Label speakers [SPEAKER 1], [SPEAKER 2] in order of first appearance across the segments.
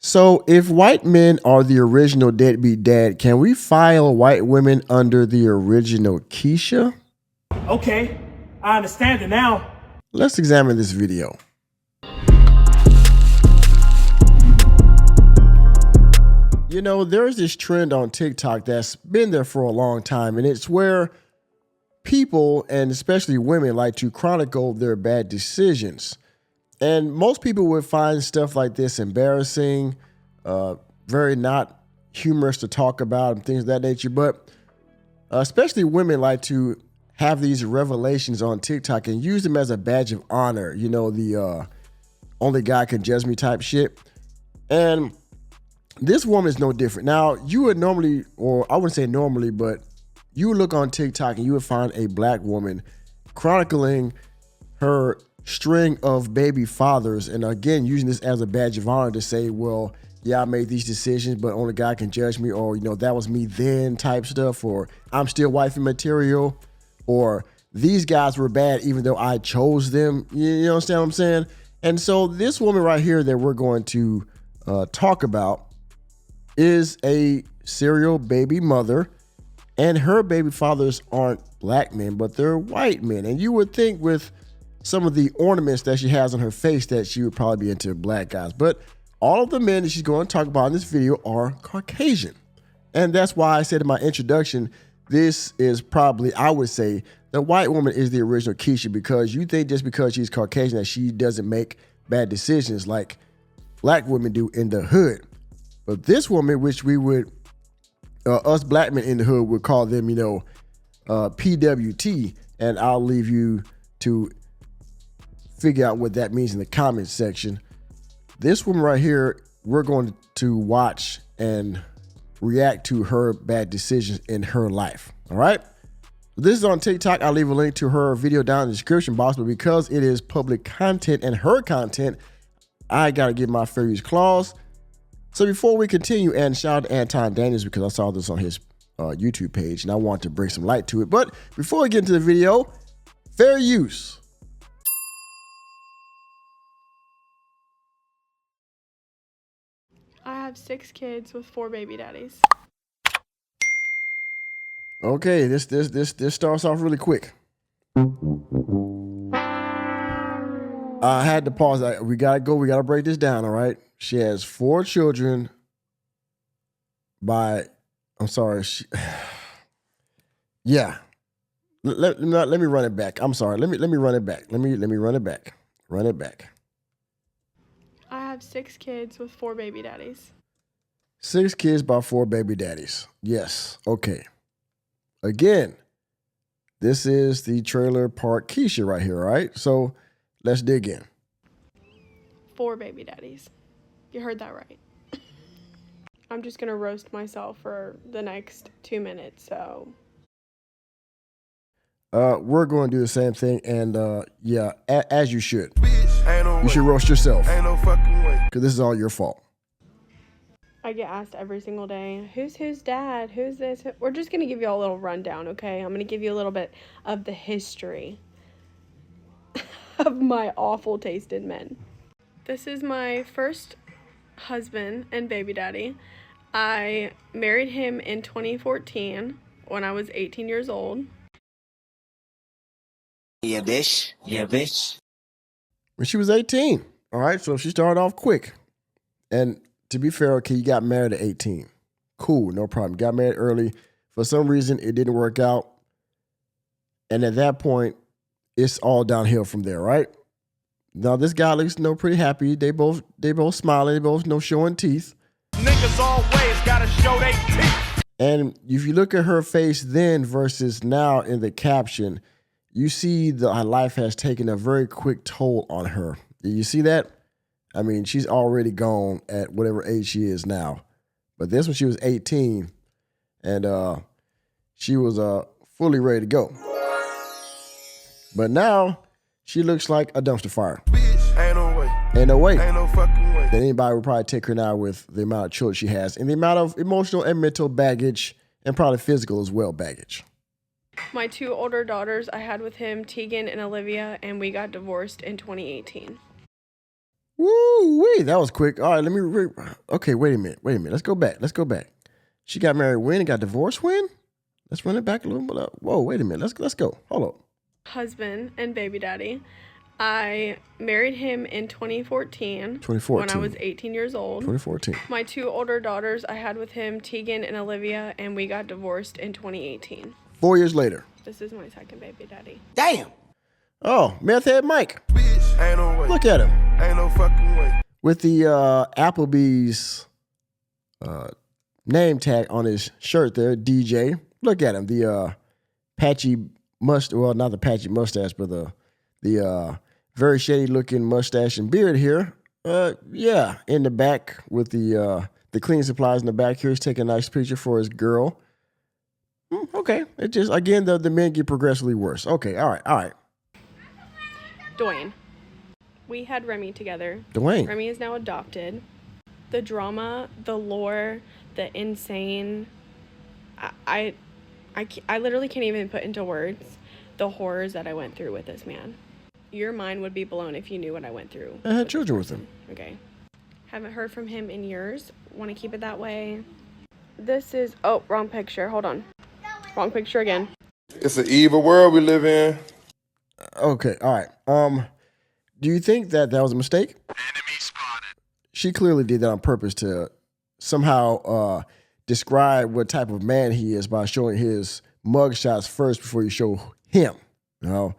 [SPEAKER 1] So, if white men are the original deadbeat dad, can we file white women under the original Keisha?
[SPEAKER 2] Okay, I understand it now.
[SPEAKER 1] Let's examine this video. You know, there's this trend on TikTok that's been there for a long time, and it's where people, and especially women, like to chronicle their bad decisions. And most people would find stuff like this embarrassing, very not humorous to talk about and things of that nature. But especially women like to have these revelations on TikTok and use them as a badge of honor. You know, the only God can judge me type shit. And this woman is no different. Now, you would normally, or I wouldn't say normally, but you would look on TikTok and you would find a black woman chronicling her string of baby fathers. And again, using this as a badge of honor to say, well, yeah, I made these decisions, but only God can judge me. Or, you know, that was me then type stuff. Or I'm still wifey material. Or these guys were bad even though I chose them. You understand what I'm saying? And so this woman right here that we're going to talk about is a serial baby mother, and her baby fathers aren't black men, but they're white men. And you would think with some of the ornaments that she has on her face that she would probably be into black guys. But all of the men that she's going to talk about in this video are Caucasian. And that's why I said in my introduction, this is probably, I would say, the white woman is the original Keisha, because you think just because she's Caucasian that she doesn't make bad decisions like black women do in the hood. But this woman, which we would, us black men in the hood would call them, you know, PWT, and I'll leave you to figure out what that means in the comments section. This woman right here, we're going to watch and react to her bad decisions in her life. All right. This is on TikTok. I'll leave a link to her video down in the description box, but because it is public content and her content, I got to give my fair use clause. So before we continue, and shout out to Anton Daniels, because I saw this on his YouTube page and I want to bring some light to it. But before we get into the video, fair use.
[SPEAKER 3] I have 6 kids with 4 baby daddies.
[SPEAKER 1] Okay, this starts off really quick. I had to pause. We gotta go. We gotta break this down. All right. She has 4 children by. I'm sorry. Yeah. Let me run it back. I'm sorry. Let me run it back. Let me run it back. Run it back.
[SPEAKER 3] I have 6 kids with 4 baby daddies.
[SPEAKER 1] 6 kids by 4 baby daddies. Yes. Okay. Again, this is the trailer park Keisha right here, right? So let's dig in.
[SPEAKER 3] 4 baby daddies. You heard that right. I'm just going to roast myself for the next 2 minutes, so.
[SPEAKER 1] We're going to do the same thing, and yeah, as you should. You should roast yourself. Ain't no fucking way. Because this is all your fault.
[SPEAKER 3] I get asked every single day, who's dad? Who's this? We're just going to give you a little rundown, okay? I'm going to give you a little bit of the history of my awful taste in men. This is my first husband and baby daddy. I married him in 2014 when I was 18 years old.
[SPEAKER 4] Yeah, bitch. Yeah, bitch.
[SPEAKER 1] When she was 18. All right, so she started off quick. And to be fair, okay, you got married at 18. Cool, no problem. Got married early. For some reason, it didn't work out. And at that point, it's all downhill from there, right? Now, this guy looks, pretty happy. They both smiling. They both, showing teeth.
[SPEAKER 2] Niggas always gotta show they teeth.
[SPEAKER 1] And if you look at her face then versus now in the caption, you see her life has taken a very quick toll on her. You see that? I mean, she's already gone at whatever age she is now. But this when she was 18, and she was fully ready to go. But now, she looks like a dumpster fire.
[SPEAKER 2] Ain't no way.
[SPEAKER 1] Ain't no way.
[SPEAKER 2] Ain't no fucking way.
[SPEAKER 1] That anybody would probably take her now with the amount of children she has and the amount of emotional and mental baggage and probably physical as well baggage.
[SPEAKER 3] My 2 older daughters I had with him, Tegan and Olivia, and we got divorced in 2018.
[SPEAKER 1] Woo wee, that was quick. All right, let me. Okay, wait a minute. Let's go back. She got married when and got divorced when? Let's run it back a little bit. Whoa, wait a minute. Let's go. Hold up.
[SPEAKER 3] Husband and baby daddy. I married him in 2014.
[SPEAKER 1] 2014.
[SPEAKER 3] When I was 18 years old.
[SPEAKER 1] 2014.
[SPEAKER 3] My two older daughters I had with him, Tegan and Olivia, and we got divorced in 2018.
[SPEAKER 1] 4 years later.
[SPEAKER 3] This is my second baby daddy.
[SPEAKER 4] Damn.
[SPEAKER 1] Oh, meth head Mike.
[SPEAKER 2] Bitch, ain't no way.
[SPEAKER 1] Look at him.
[SPEAKER 2] Ain't no fucking way.
[SPEAKER 1] With the Applebee's name tag on his shirt there, DJ. Look at him. The patchy mustache, well, not the patchy mustache, but the very shady looking mustache and beard here. Yeah, in the back with the cleaning supplies in the back here. He's taking a nice picture for his girl. Okay. It just, again, the men get progressively worse. Okay, all right.
[SPEAKER 3] Dwayne. We had Remy together.
[SPEAKER 1] Dwayne.
[SPEAKER 3] Remy is now adopted. The drama, the lore, the insane. I literally can't even put into words the horrors that I went through with this man. Your mind would be blown if you knew what I went through.
[SPEAKER 1] I had children with him.
[SPEAKER 3] Okay. Haven't heard from him in years. Want to keep it that way. This is, oh, wrong picture. Hold on. Wrong picture again.
[SPEAKER 5] It's an evil world we live in.
[SPEAKER 1] Okay, all right. Do you think that was a mistake?
[SPEAKER 2] Enemy spotted.
[SPEAKER 1] She clearly did that on purpose to somehow describe what type of man he is by showing his mugshots first before you show him. You know,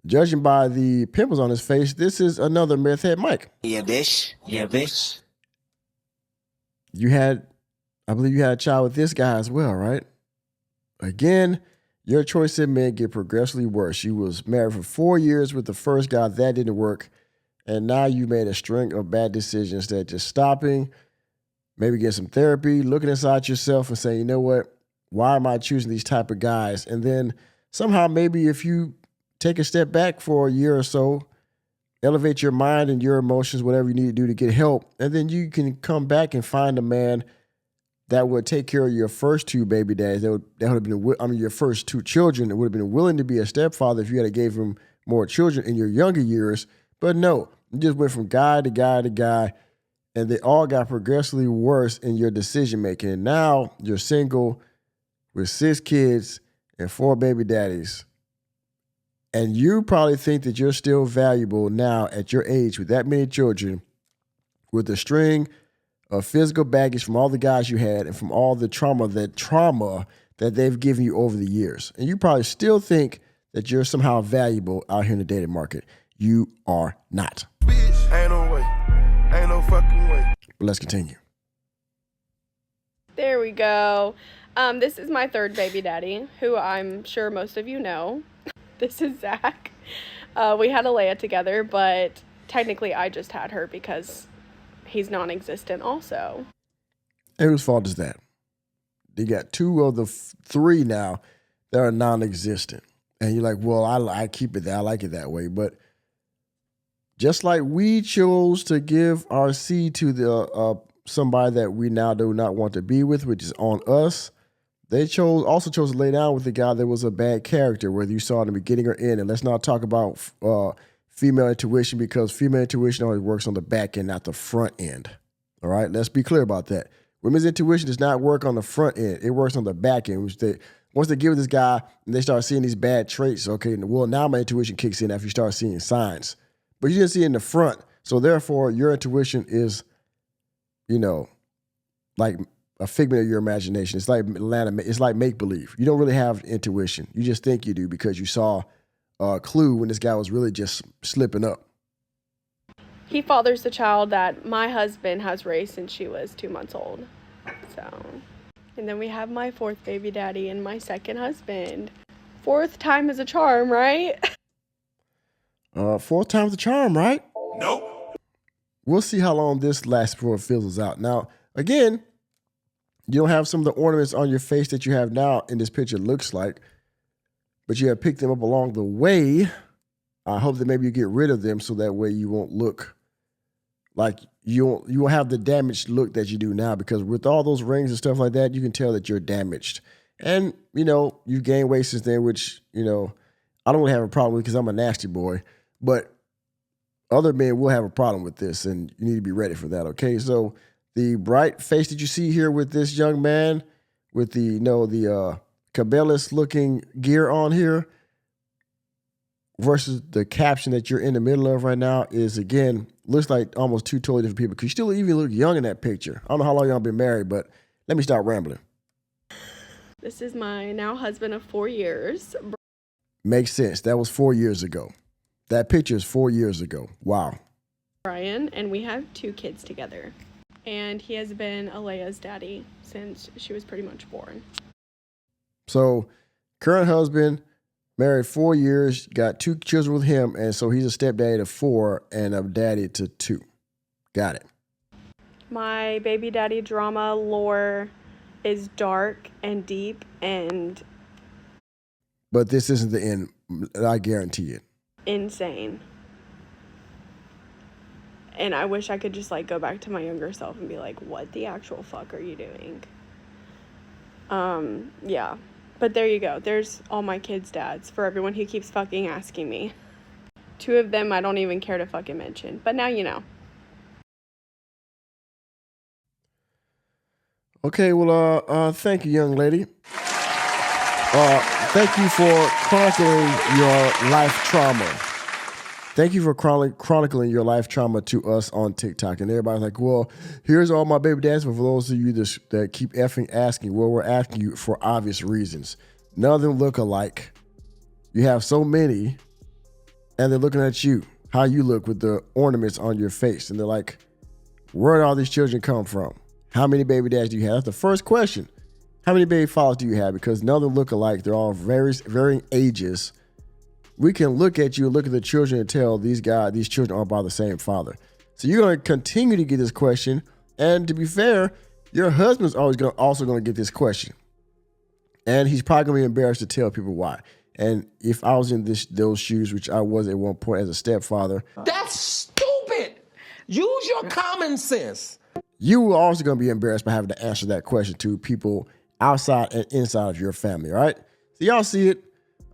[SPEAKER 1] judging by the pimples on his face, this is another meth head Mike.
[SPEAKER 4] Yeah, bitch. Yeah, bitch.
[SPEAKER 1] I believe you had a child with this guy as well, right? Again, your choice in men get progressively worse. You was married for 4 years with the first guy. That didn't work. And now you made a string of bad decisions that just stopping, maybe get some therapy, looking inside yourself and saying, you know what? Why am I choosing these type of guys? And then somehow maybe if you take a step back for a year or so, elevate your mind and your emotions, whatever you need to do to get help, and then you can come back and find a man that would take care of your first two baby daddies. That would have been, your first two children. That would have been willing to be a stepfather if you had gave him more children in your younger years. But no, you just went from guy to guy to guy, and they all got progressively worse in your decision making. And now you're single with 6 kids and 4 baby daddies. And you probably think that you're still valuable now at your age with that many children, with a string of physical baggage from all the guys you had and from all the trauma that they've given you over the years. And you probably still think that you're somehow valuable out here in the dating market. You are not.
[SPEAKER 2] Bitch, ain't no way. Ain't no fucking way.
[SPEAKER 1] But let's continue.
[SPEAKER 3] There we go. This is my third baby daddy, who I'm sure most of you know. This is Zach. We had Alea together, but technically I just had her because he's non-existent also.
[SPEAKER 1] And whose fault is that? You got 2 of the 3 now that are non-existent. And you're like, well, I keep it that. I like it that way. But just like we chose to give our seed to the somebody that we now do not want to be with, which is on us, they also chose to lay down with the guy that was a bad character, whether you saw it in the beginning or end. And let's not talk about female intuition, because female intuition always works on the back end, not the front end. All right, let's be clear about that. Women's intuition does not work on the front end. It works on the back end, which once they give this guy and they start seeing these bad traits, okay, well, now my intuition kicks in after you start seeing signs. But you didn't see it in the front. So therefore, your intuition is, like a figment of your imagination. It's like make-believe. You don't really have intuition. You just think you do because you saw a clue when this guy was really just slipping up.
[SPEAKER 3] He fathers the child that my husband has raised since she was 2 months old. So, and then we have my 4th baby daddy and my 2nd husband. 4th time is a charm, right?
[SPEAKER 1] 4th time's the charm, right?
[SPEAKER 2] Nope.
[SPEAKER 1] We'll see how long this lasts before it fizzles out. Now, again, you don't have some of the ornaments on your face that you have now in this picture looks like, but you have picked them up along the way. I hope that maybe you get rid of them so that way you won't look like you won't have the damaged look that you do now, because with all those rings and stuff like that, you can tell that you're damaged. And, you've gained weight since then, which, I don't really have a problem with because I'm a nasty boy. But other men will have a problem with this, and you need to be ready for that. Okay, so the bright face that you see here with this young man with the Cabela's looking gear on here versus the caption that you're in the middle of right now is, again, looks like almost two totally different people, because you still even look young in that picture. I don't know how long y'all been married, but let me start rambling.
[SPEAKER 3] This is my now husband of 4 years.
[SPEAKER 1] Makes sense. That was 4 years ago. That picture is 4 years ago. Wow.
[SPEAKER 3] Brian, and we have 2 kids together. And he has been Alea's daddy since she was pretty much born.
[SPEAKER 1] So, current husband, married 4 years, got 2 children with him, and so he's a stepdaddy to 4 and a daddy to 2. Got it.
[SPEAKER 3] My baby daddy drama lore is dark and deep and
[SPEAKER 1] But this isn't the end. I guarantee it.
[SPEAKER 3] insane. And I wish I could just like go back to my younger self and be like, what the actual fuck are you doing? Yeah. But there you go. There's all my kids' dads for everyone who keeps fucking asking me. 2 of them I don't even care to fucking mention. But now you know.
[SPEAKER 1] Okay, well, thank you, young lady. Thank you for chronicling your life trauma. Thank you for chronicling your life trauma to us on TikTok. And everybody's like, well, here's all my baby dads. But for those of you that keep effing asking, well, we're asking you for obvious reasons. None of them look alike. You have so many, and they're looking at you, how you look with the ornaments on your face. And they're like, where did all these children come from? How many baby dads do you have? That's the first question. How many baby fathers do you have? Because none of them look alike. They're all varying ages. We can look at you, look at the children, and tell these children are by the same father. So you're going to continue to get this question. And to be fair, your husband's also going to get this question. And he's probably going to be embarrassed to tell people why. And if I was in those shoes, which I was at one point as a stepfather.
[SPEAKER 6] That's stupid. Use your common sense.
[SPEAKER 1] You were also going to be embarrassed by having to answer that question to people outside and inside of your family, all right? So y'all see it.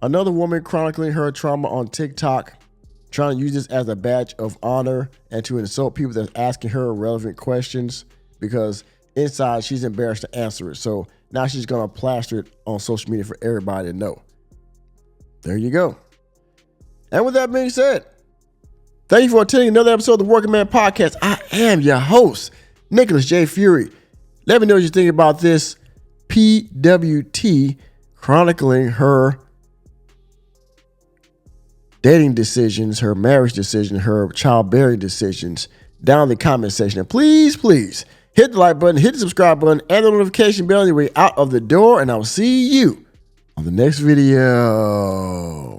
[SPEAKER 1] Another woman chronicling her trauma on TikTok, trying to use this as a badge of honor and to insult people that's asking her relevant questions, because inside she's embarrassed to answer it. So now she's going to plaster it on social media for everybody to know. There you go. And with that being said, thank you for attending another episode of the Working Man Podcast. I am your host, Nicholas J. Fury. Let me know what you think about this PWT chronicling her dating decisions, her marriage decision, her childbearing decisions down in the comment section. And please, please hit the like button, hit the subscribe button, and the notification bell on your way out of the door. And I'll see you on the next video.